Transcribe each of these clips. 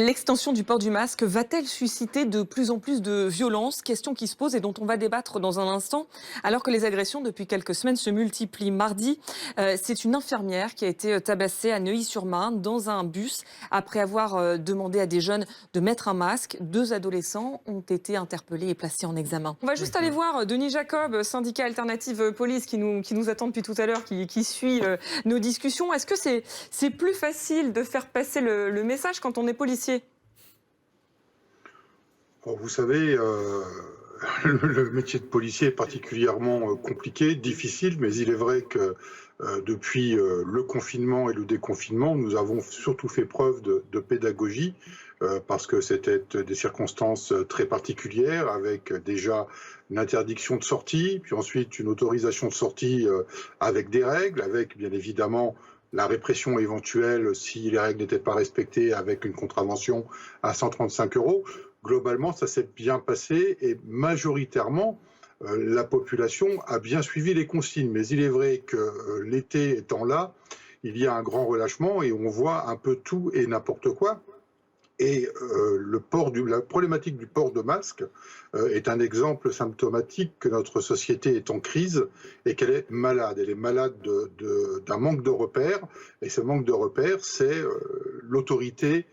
L'extension du port du masque va-t-elle susciter de plus en plus de violences? Question qui se pose et dont on va débattre dans un instant, alors que les agressions depuis quelques semaines se multiplient. Mardi, c'est une infirmière qui a été tabassée à Neuilly-sur-Marne dans un bus après avoir demandé à des jeunes de mettre un masque. 2 adolescents ont été interpellés et placés en examen. On va juste aller voir Denis Jacob, syndicat Alternative Police, qui nous attend depuis tout à l'heure, qui suit nos discussions. Est-ce que c'est plus facile de faire passer le message quand on est policier? Bon, vous savez, le métier de policier est particulièrement compliqué, difficile, mais il est vrai que depuis le confinement et le déconfinement, nous avons surtout fait preuve de pédagogie parce que c'était des circonstances très particulières avec déjà une interdiction de sortie, puis ensuite une autorisation de sortie avec des règles, avec bien évidemment la répression éventuelle si les règles n'étaient pas respectées avec une contravention à 135 €. Globalement, ça s'est bien passé et majoritairement, la population a bien suivi les consignes. Mais il est vrai que l'été étant là, il y a un grand relâchement et on voit un peu tout et n'importe quoi. Et la problématique du port de masque est un exemple symptomatique que notre société est en crise et qu'elle est malade. Elle est malade d'un manque de repères. Et ce manque de repères, c'est l'autorité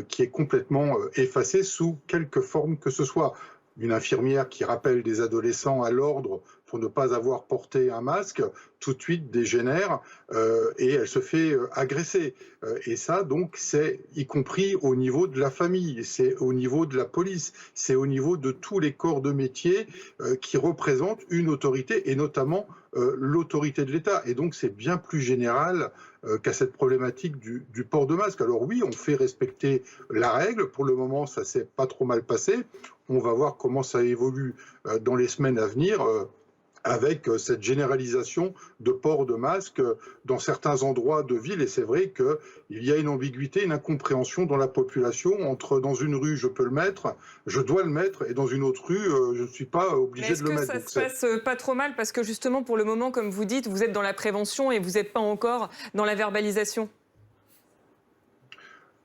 qui est complètement effacée sous quelque forme que ce soit. Une infirmière qui rappelle des adolescents à l'ordre pour ne pas avoir porté un masque, tout de suite dégénère et elle se fait agresser. Et ça, donc, c'est y compris au niveau de la famille, c'est au niveau de la police, c'est au niveau de tous les corps de métier qui représentent une autorité et notamment l'autorité de l'État. Et donc, c'est bien plus général qu'à cette problématique du port de masque. Alors oui, on fait respecter la règle. Pour le moment, ça s'est pas trop mal passé. On va voir comment ça évolue dans les semaines à venir avec cette généralisation de port de masque dans certains endroits de ville. Et c'est vrai qu'il y a une ambiguïté, une incompréhension dans la population entre dans une rue, je peux le mettre, je dois le mettre, et dans une autre rue, je ne suis pas obligé de le mettre. Est-ce que ça se passe pas trop mal? Parce que justement, pour le moment, comme vous dites, vous êtes dans la prévention et vous n'êtes pas encore dans la verbalisation.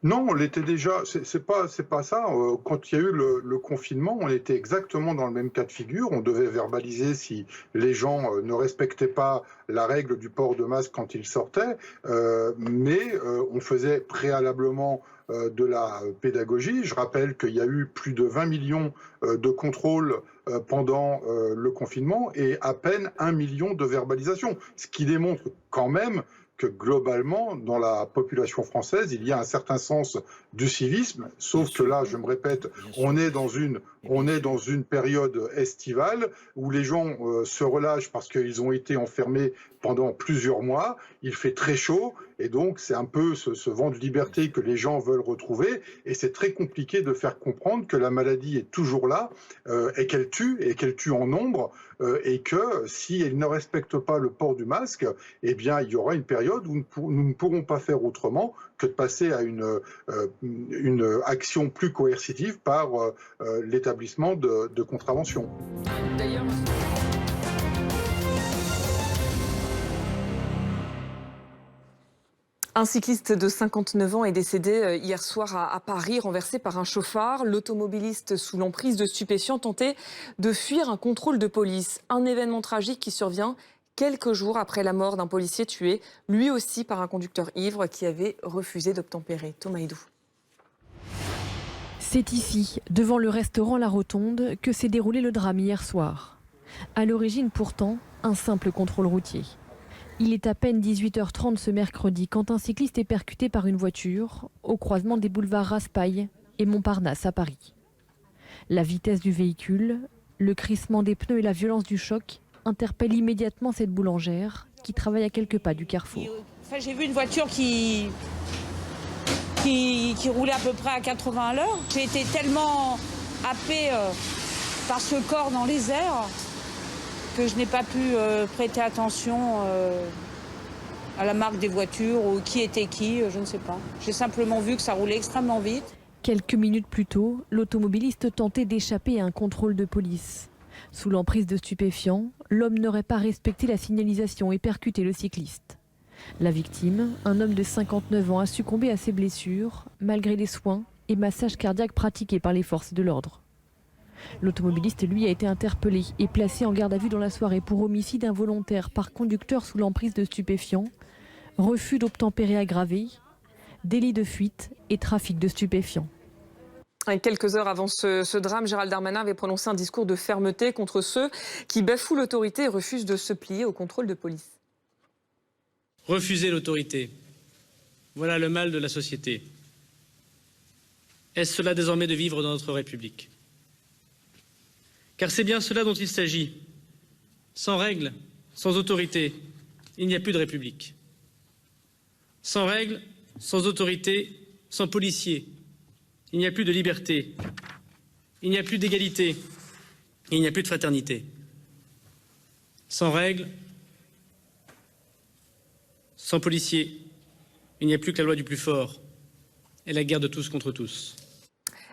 Non, on l'était déjà. C'est pas ça. Quand il y a eu le confinement, on était exactement dans le même cas de figure. On devait verbaliser si les gens ne respectaient pas la règle du port de masque quand ils sortaient, mais on faisait préalablement de la pédagogie. Je rappelle qu'il y a eu plus de 20 millions de contrôles pendant le confinement et à peine 1 million de verbalisations, ce qui démontre quand même que globalement, dans la population française, il y a un certain sens du civisme, sauf que là, je me répète, on est dans une période estivale où les gens se relâchent parce qu'ils ont été enfermés pendant plusieurs mois, il fait très chaud, et donc c'est un peu ce vent de liberté que les gens veulent retrouver, et c'est très compliqué de faire comprendre que la maladie est toujours là, et qu'elle tue en nombre, et que si elle ne respecte pas le port du masque, eh bien il y aura une période où nous ne pourrons pas faire autrement que de passer à une action plus coercitive par l'établissement de contraventions. D'ailleurs, un cycliste de 59 ans est décédé hier soir à Paris, renversé par un chauffard. L'automobiliste sous l'emprise de stupéfiants tentait de fuir un contrôle de police. Un événement tragique qui survient quelques jours après la mort d'un policier tué, lui aussi par un conducteur ivre qui avait refusé d'obtempérer. Thomas Hidou. C'est ici, devant le restaurant La Rotonde, que s'est déroulé le drame hier soir. À l'origine pourtant, un simple contrôle routier. Il est à peine 18h30 ce mercredi quand un cycliste est percuté par une voiture au croisement des boulevards Raspail et Montparnasse à Paris. La vitesse du véhicule, le crissement des pneus et la violence du choc interpellent immédiatement cette boulangère qui travaille à quelques pas du carrefour. Enfin, j'ai vu une voiture qui roulait à peu près à 80 à l'heure. J'ai été tellement happée par ce corps dans les airs que je n'ai pas pu prêter attention à la marque des voitures ou qui était qui, je ne sais pas. J'ai simplement vu que ça roulait extrêmement vite. Quelques minutes plus tôt, l'automobiliste tentait d'échapper à un contrôle de police. Sous l'emprise de stupéfiants, l'homme n'aurait pas respecté la signalisation et percuté le cycliste. La victime, un homme de 59 ans, a succombé à ses blessures, malgré les soins et massage cardiaque pratiqués par les forces de l'ordre. L'automobiliste, lui, a été interpellé et placé en garde à vue dans la soirée pour homicide involontaire par conducteur sous l'emprise de stupéfiants, refus d'obtempérer aggravé, délit de fuite et trafic de stupéfiants. Quelques heures avant ce drame, Gérald Darmanin avait prononcé un discours de fermeté contre ceux qui bafouent l'autorité et refusent de se plier au contrôle de police. Refuser l'autorité, voilà le mal de la société. Est-ce cela désormais de vivre dans notre République? Car c'est bien cela dont il s'agit. Sans règles, sans autorité, il n'y a plus de République. Sans règles, sans autorité, sans policiers, il n'y a plus de liberté, il n'y a plus d'égalité, il n'y a plus de fraternité. Sans règles, sans policiers, il n'y a plus que la loi du plus fort et la guerre de tous contre tous.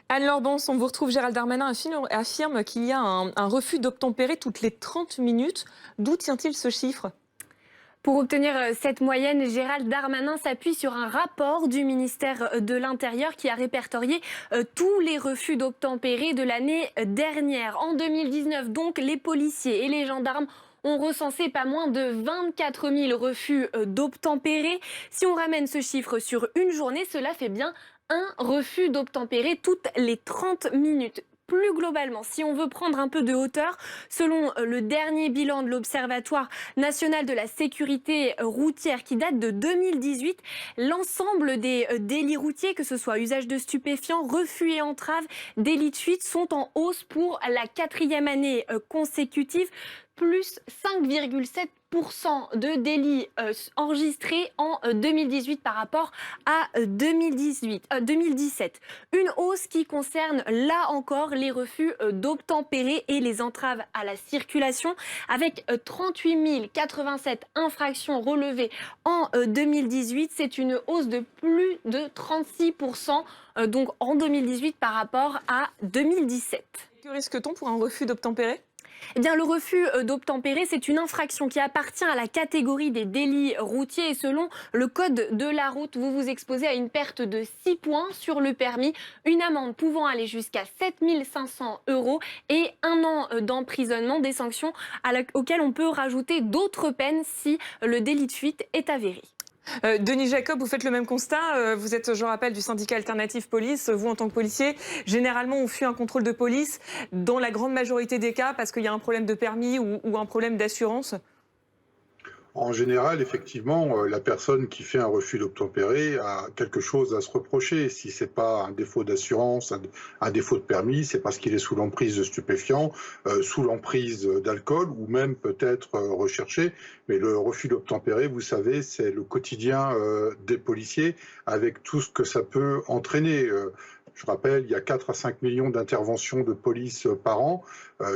Anne-Laure Bons, on vous retrouve. Gérald Darmanin affirme qu'il y a un refus d'obtempérer toutes les 30 minutes. D'où tient-il ce chiffre ? Pour obtenir cette moyenne, Gérald Darmanin s'appuie sur un rapport du ministère de l'Intérieur qui a répertorié tous les refus d'obtempérer de l'année dernière. En 2019, donc, les policiers et les gendarmes ont recensé pas moins de 24 000 refus d'obtempérer. Si on ramène ce chiffre sur une journée, cela fait bien un refus d'obtempérer toutes les 30 minutes. Plus globalement, si on veut prendre un peu de hauteur, selon le dernier bilan de l'Observatoire national de la sécurité routière qui date de 2018, l'ensemble des délits routiers, que ce soit usage de stupéfiants, refus et entraves, délits de fuite, sont en hausse pour la 4e année consécutive. Plus 5,7% de délits enregistrés en 2018 par rapport à 2017. Une hausse qui concerne là encore les refus d'obtempérer et les entraves à la circulation, avec 38 087 infractions relevées en 2018. C'est une hausse de plus de 36% donc en 2018 par rapport à 2017. Que risque-t-on pour un refus d'obtempérer ? Eh bien, le refus d'obtempérer, c'est une infraction qui appartient à la catégorie des délits routiers. Et selon le code de la route, vous vous exposez à une perte de 6 points sur le permis, une amende pouvant aller jusqu'à 7 500 € et 1 an d'emprisonnement, des sanctions auxquelles on peut rajouter d'autres peines si le délit de fuite est avéré. Denis Jacob, vous faites le même constat. Vous êtes, je rappelle, du syndicat Alternative Police. Vous, en tant que policier, généralement, on fuit un contrôle de police dans la grande majorité des cas parce qu'il y a un problème de permis ou un problème d'assurance. En général, effectivement, la personne qui fait un refus d'obtempérer a quelque chose à se reprocher. Si ce n'est pas un défaut d'assurance, un défaut de permis, c'est parce qu'il est sous l'emprise de stupéfiants, sous l'emprise d'alcool ou même peut-être recherché. Mais le refus d'obtempérer, vous savez, c'est le quotidien des policiers avec tout ce que ça peut entraîner. Je rappelle, il y a 4 à 5 millions d'interventions de police par an.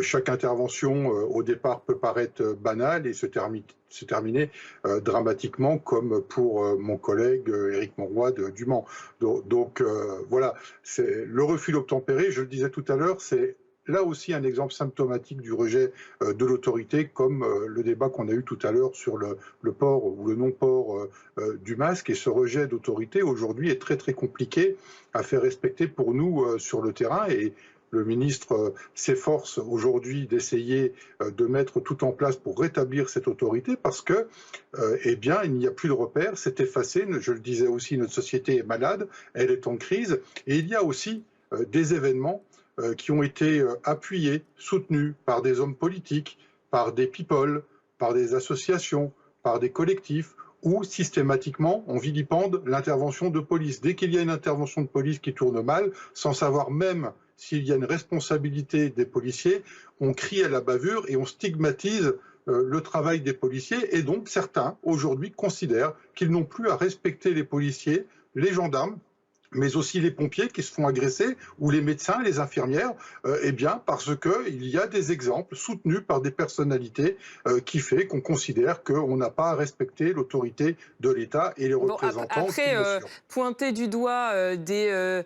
Chaque intervention, au départ, peut paraître banale et se terminer dramatiquement, comme pour mon collègue Éric Monroy du Mans. Donc voilà, le refus d'obtempérer, je le disais tout à l'heure, c'est là aussi un exemple symptomatique du rejet de l'autorité, comme le débat qu'on a eu tout à l'heure sur le port ou le non-port du masque. Et ce rejet d'autorité, aujourd'hui, est très très compliqué à faire respecter pour nous sur le terrain. Et le ministre s'efforce aujourd'hui d'essayer de mettre tout en place pour rétablir cette autorité parce que, eh bien, il n'y a plus de repères, c'est effacé. Je le disais aussi, notre société est malade, elle est en crise. Et il y a aussi des événements qui ont été appuyés, soutenus par des hommes politiques, par des people, par des associations, par des collectifs, où systématiquement on vilipende l'intervention de police. Dès qu'il y a une intervention de police qui tourne mal, sans savoir même s'il y a une responsabilité des policiers, on crie à la bavure et on stigmatise le travail des policiers. Et donc certains, aujourd'hui, considèrent qu'ils n'ont plus à respecter les policiers, les gendarmes, mais aussi les pompiers qui se font agresser, ou les médecins, les infirmières, eh bien parce qu'il y a des exemples soutenus par des personnalités qui fait qu'on considère qu'on n'a pas à respecter l'autorité de l'État et les représentants. Après, pointer du doigt des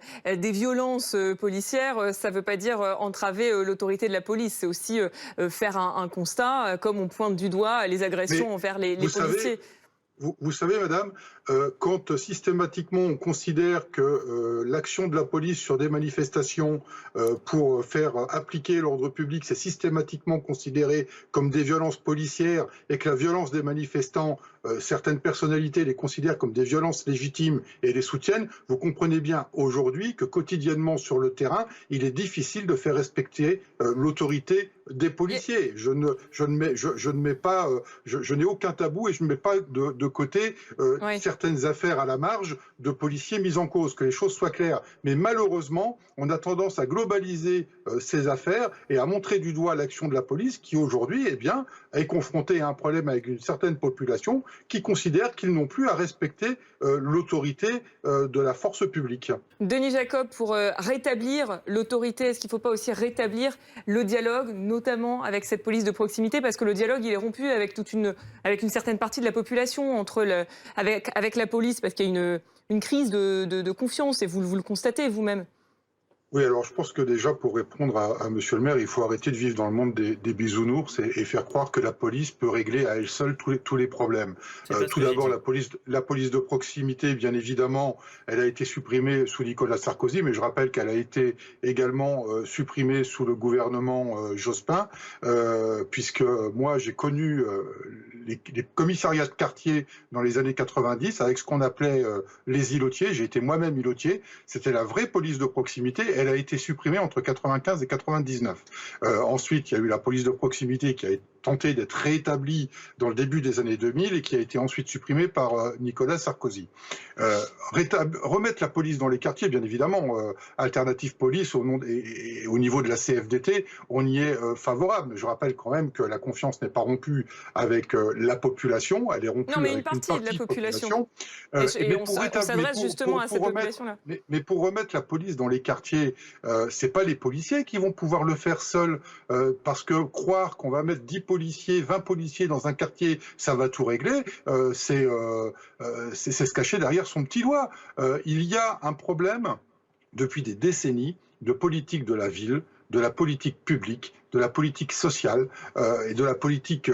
violences policières, ça ne veut pas dire entraver l'autorité de la police. C'est aussi faire un constat, comme on pointe du doigt les agressions envers les policiers. Vous savez, madame, quand systématiquement on considère que l'action de la police sur des manifestations pour faire appliquer l'ordre public, c'est systématiquement considéré comme des violences policières et que la violence des manifestants, certaines personnalités les considèrent comme des violences légitimes et les soutiennent, vous comprenez bien aujourd'hui que quotidiennement sur le terrain, il est difficile de faire respecter l'autorité des policiers. Je n'ai aucun tabou et je ne mets pas de côté certaines affaires à la marge de policiers mis en cause, que les choses soient claires. Mais malheureusement, on a tendance à globaliser ces affaires et à montrer du doigt l'action de la police qui aujourd'hui est confrontée à un problème avec une certaine population qui considère qu'ils n'ont plus à respecter l'autorité de la force publique. Denis Jacob, pour rétablir l'autorité, est-ce qu'il ne faut pas aussi rétablir le dialogue, notamment avec cette police de proximité, parce que le dialogue il est rompu avec une certaine partie de la population avec la police, parce qu'il y a une crise de confiance et vous le constatez vous-même. Oui, alors je pense que déjà pour répondre à Monsieur le maire, il faut arrêter de vivre dans le monde des bisounours et faire croire que la police peut régler à elle seule tous les problèmes. Tout d'abord, la police de proximité, bien évidemment, elle a été supprimée sous Nicolas Sarkozy, mais je rappelle qu'elle a été également supprimée sous le gouvernement Jospin, puisque moi j'ai connu les commissariats de quartier dans les années 90 avec ce qu'on appelait les îlotiers. J'ai été moi-même îlotier. C'était la vraie police de proximité. Elle a été supprimée entre 95 et 99. Ensuite, il y a eu la police de proximité qui a tenté d'être rétablie dans le début des années 2000 et qui a été ensuite supprimée par Nicolas Sarkozy. Remettre la police dans les quartiers, bien évidemment, Alternative Police au niveau de la CFDT, on y est favorable. Mais je rappelle quand même que la confiance n'est pas rompue avec la population, elle est rompue avec une partie de la population. Et on s'adresse justement à cette population-là. Mais pour remettre la police dans les quartiers, c'est pas les policiers qui vont pouvoir le faire seuls, parce que croire qu'on va mettre 10 policiers, 20 policiers dans un quartier, ça va tout régler, c'est se cacher derrière son petit doigt. Il y a un problème depuis des décennies de politique de la ville, de la politique publique, de la politique sociale et de la politique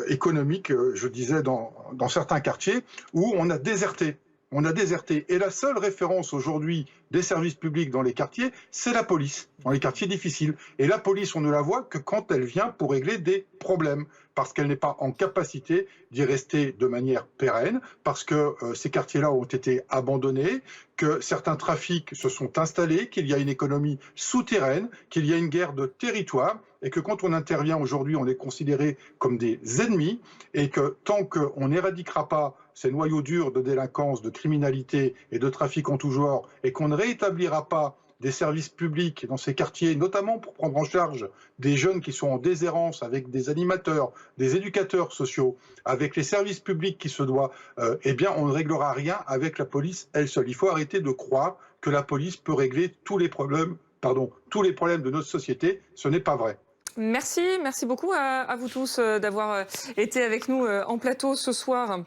économique, je disais, dans certains quartiers où on a déserté. On a déserté. Et la seule référence aujourd'hui des services publics dans les quartiers, c'est la police, dans les quartiers difficiles. Et la police, on ne la voit que quand elle vient pour régler des problèmes, parce qu'elle n'est pas en capacité d'y rester de manière pérenne, parce que ces quartiers-là ont été abandonnés, que certains trafics se sont installés, qu'il y a une économie souterraine, qu'il y a une guerre de territoire, et que quand on intervient aujourd'hui, on est considéré comme des ennemis, et que tant qu'on n'éradiquera pas ces noyaux durs de délinquance, de criminalité et de trafic en tout genre, et qu'on ne rétablira pas des services publics dans ces quartiers, notamment pour prendre en charge des jeunes qui sont en déshérence, avec des animateurs, des éducateurs sociaux, avec les services publics qui se doivent, on ne réglera rien avec la police elle seule. Il faut arrêter de croire que la police peut régler tous les problèmes de notre société. Ce n'est pas vrai. Merci beaucoup à vous tous d'avoir été avec nous en plateau ce soir.